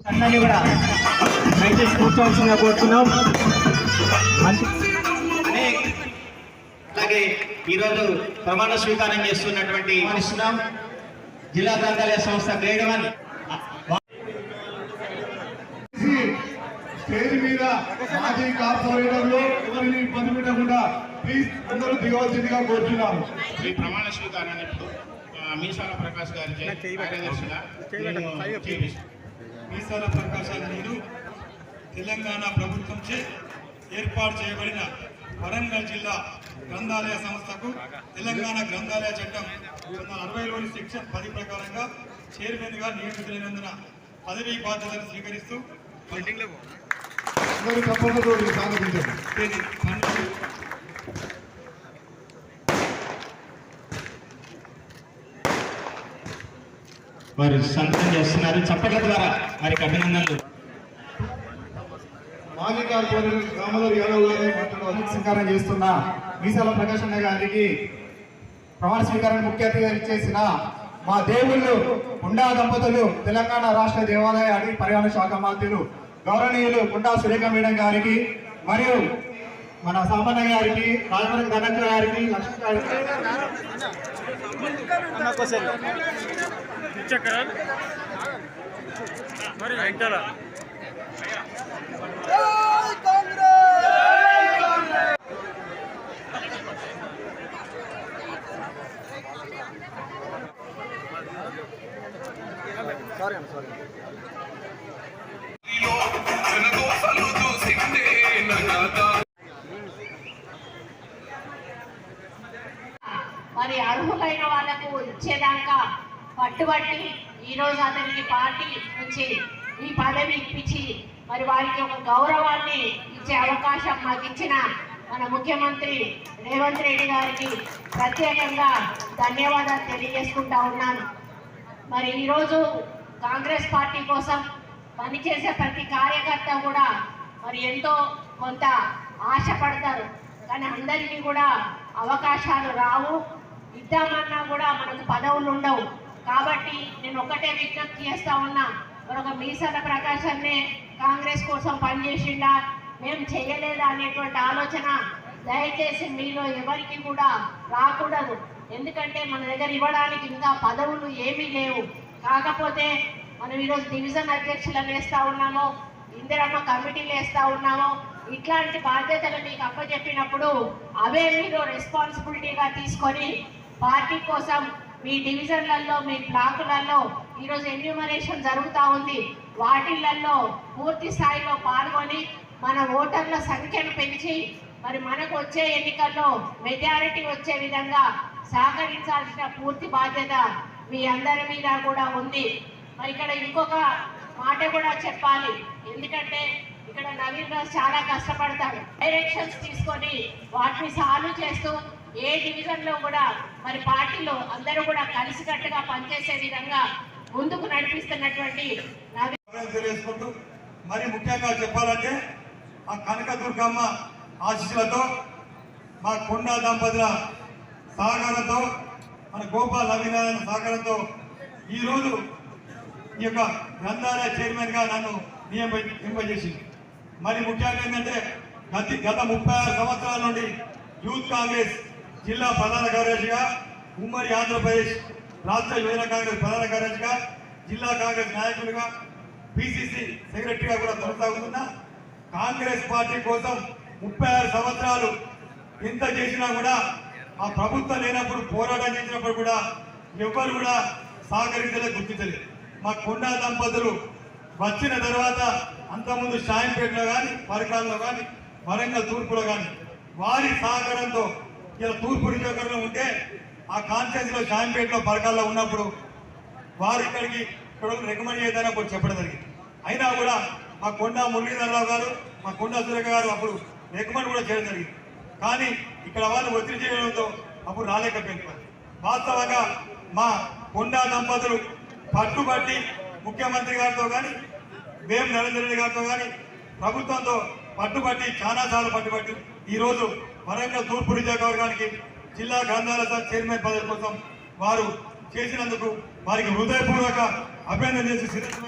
అందరినీ కూడా దయచేసి కూర్చోవలసిందిగా కోరుతున్నాం. అలాగే ఈరోజు ప్రమాణ స్వీకారం చేస్తున్నటువంటి జిల్లా గ్రంథాలయ సంస్థ గ్రేడ్ 1 స్టేజ్ మీద మాజీ కార్పొరేటర్లు ఎవరిని ఇబ్బంది పెట్టకుండా ప్లీజ్ అందరూ దిగవలసిందిగా కోరుతున్నాము. ఈ ప్రమాణ స్వీకారాన్ని ఇప్పుడు మీసాల ప్రకాష్ గారి మీసాల ప్రకాష్ నేను తెలంగాణ ప్రభుత్వంచే ఏర్పాటు చేయబడిన వరంగల్ జిల్లా గ్రంథాలయ సంస్థకు తెలంగాణ గ్రంథాలయ చట్టం 1960లోని సెక్షన్ 10 ప్రకారంగా చైర్మన్గా నియమితులైనందున పదవీ బాధ్యతలు స్వీకరిస్తూ వారు సంతకం చేస్తున్నారు. చప్పట్ల ద్వారా వారికి అభినందనలు. మాజీ కార్పొరేటర్ రామదారు యాదవ్ గారు మాట్లాడవచ్చు. స్వీకారం చేస్తున్న మీసాల ప్రకాశన్న గారికి ప్రమాణ స్వీకారాన్ని ముఖ్య అతిథిగా చేసిన మా దేవుళ్ళు గుండా దంపతులు, తెలంగాణ రాష్ట్ర దేవాలయ అటవీ పర్యావరణ శాఖ మంత్రులు గౌరవనీయులు గుండా సురేఖ మేడం గారికి మరియు మన సామాన్య గారికి, రాజమణి ధనంజయ గారికి, లక్ష్మీ గారికి మరి అర్హులైన వాళ్లకు ఇచ్చేదాకా పట్టుబట్టి ఈరోజు అతనికి పార్టీ నుంచి ఈ పదవి ఇప్పించి మరి వారికి ఒక గౌరవాన్ని ఇచ్చే అవకాశం మాకు ఇచ్చిన మన ముఖ్యమంత్రి రేవంత్ రెడ్డి గారికి ప్రత్యేకంగా ధన్యవాదాలు తెలియజేసుకుంటా ఉన్నాను. మరి ఈరోజు కాంగ్రెస్ పార్టీ కోసం పనిచేసే ప్రతి కార్యకర్త కూడా మరి ఎంతో కొంత ఆశపడతారు, కానీ అందరికీ కూడా అవకాశాలు రావు. ఇద్దామన్నా కూడా మనకు పదవులు ఉండవు. కాబట్టి నేను ఒకటే విజ్ఞప్తి చేస్తా ఉన్నా, మరొక మీసాల ప్రకాశాన్నే కాంగ్రెస్ కోసం పనిచేసిండా, మేము చేయలేదా అనేటువంటి ఆలోచన దయచేసి మీలో ఎవరికి కూడా రాకూడదు. ఎందుకంటే మన దగ్గర ఇవ్వడానికి ఇంకా పదవులు ఏమీ లేవు. కాకపోతే మనం ఈరోజు డివిజన్ అధ్యక్షులను వేస్తూ ఉన్నాము, ఇందిరమ్మ కమిటీలు వేస్తూ ఉన్నాము. ఇట్లాంటి బాధ్యతలు మీకు అప్పచెప్పినప్పుడు అవే మీరు రెస్పాన్సిబిలిటీగా తీసుకొని పార్టీ కోసం మీ డివిజన్లలో, మీ బ్లాకులలో ఈరోజు ఎన్యూమరేషన్ జరుగుతూ ఉంది. వాటిలలో పూర్తి స్థాయిలో పాల్గొని మన ఓటర్ల సంఖ్యను పెంచి మరి మనకు వచ్చే ఎన్నికల్లో మెజారిటీ వచ్చే విధంగా సహకరించాల్సిన పూర్తి బాధ్యత మీ అందరి మీద కూడా ఉంది. మరి ఇక్కడ ఇంకొక మాట కూడా చెప్పాలి, ఎందుకంటే ఇక్కడ నవీన్ రాజ్ చాలా కష్టపడతాడు. డైరెక్షన్స్ తీసుకొని వాటిని సాల్వ్ చేస్తూ ఏ డివిజన్లో కూడా మరి పార్టీలో అందరూ కూడా కలిసికట్టుగా పనిచేసే విధంగా ముందుకు నడిపిస్తున్నటువంటి తెలియజేసుకుంటూ మరి ముఖ్యంగా చెప్పాలంటే ఆ కనకదుర్గమ్మ ఆశీస్సులతో, మా కొండా దంపతుల సహకారంతో, మన గోపాల్ నవీనారాయణ సహకారంతో ఈరోజు ఈ యొక్క గ్రంథాలయ చైర్మన్గా నన్ను నియమింపజేసింది. మరి ముఖ్యంగా ఏంటంటే గత 36 సంవత్సరాల నుండి యూత్ కాంగ్రెస్ జిల్లా ప్రధాన కార్యదర్శిగా, ఉమ్మడి ఆంధ్రప్రదేశ్ రాష్ట్ర యువజన కాంగ్రెస్ ప్రధాన కార్యదర్శిగా, జిల్లా కాంగ్రెస్ నాయకులుగా, పిసిసి సెక్రటరీగా కూడా కొనసాగుతున్నా. కాంగ్రెస్ పార్టీ కోసం 36 సంవత్సరాలు ఎంత చేసినా కూడా ఆ ప్రభుత్వం లేనప్పుడు పోరాటం చేసినప్పుడు కూడా ఎవ్వరు కూడా సహకరించలేదు, గుర్తించలేదు. మా కొండా దంపతులు వచ్చిన తర్వాత అంతకుముందు షాయంపేటలో కానీ, పరకాలలో కానీ, వరంగల్ తూర్పులో కానీ వారి సహకారంతో ఇలా తూర్పు నియోజకవర్గంలో ఉంటే ఆ కాన్స్టిట్యూన్సీలో షాయంపేటలో, పరకాలలో ఉన్నప్పుడు వారు ఇక్కడికి రికమెండ్ చేద్దారని అప్పుడు చెప్పడం జరిగింది. అయినా కూడా మా కొండా మురళీధరరావు గారు, మా కొండా సురేఖ గారు అప్పుడు రికమెండ్ కూడా చేయడం జరిగింది. కానీ ఇక్కడ వాళ్ళు ఒత్తిడి చేయడంతో అప్పుడు రాలేకపోయింది. వాస్తవంగా మా కొండా దంపతులు పట్టుబట్టి ముఖ్యమంత్రి గారితో కానీ, వేం నరేంద్ర రెడ్డి గారితో కానీ, ప్రభుత్వంతో పట్టుబట్టి చాలాసార్లు పట్టుబట్టి ఈరోజు వరంగల్ తూర్పు నియోజకవర్గానికి జిల్లా గ్రంథాలయ చైర్మన్ పదవి కోసం వారు చేసినందుకు వారికి హృదయపూర్వక అభినందన చేసి శిరస్సు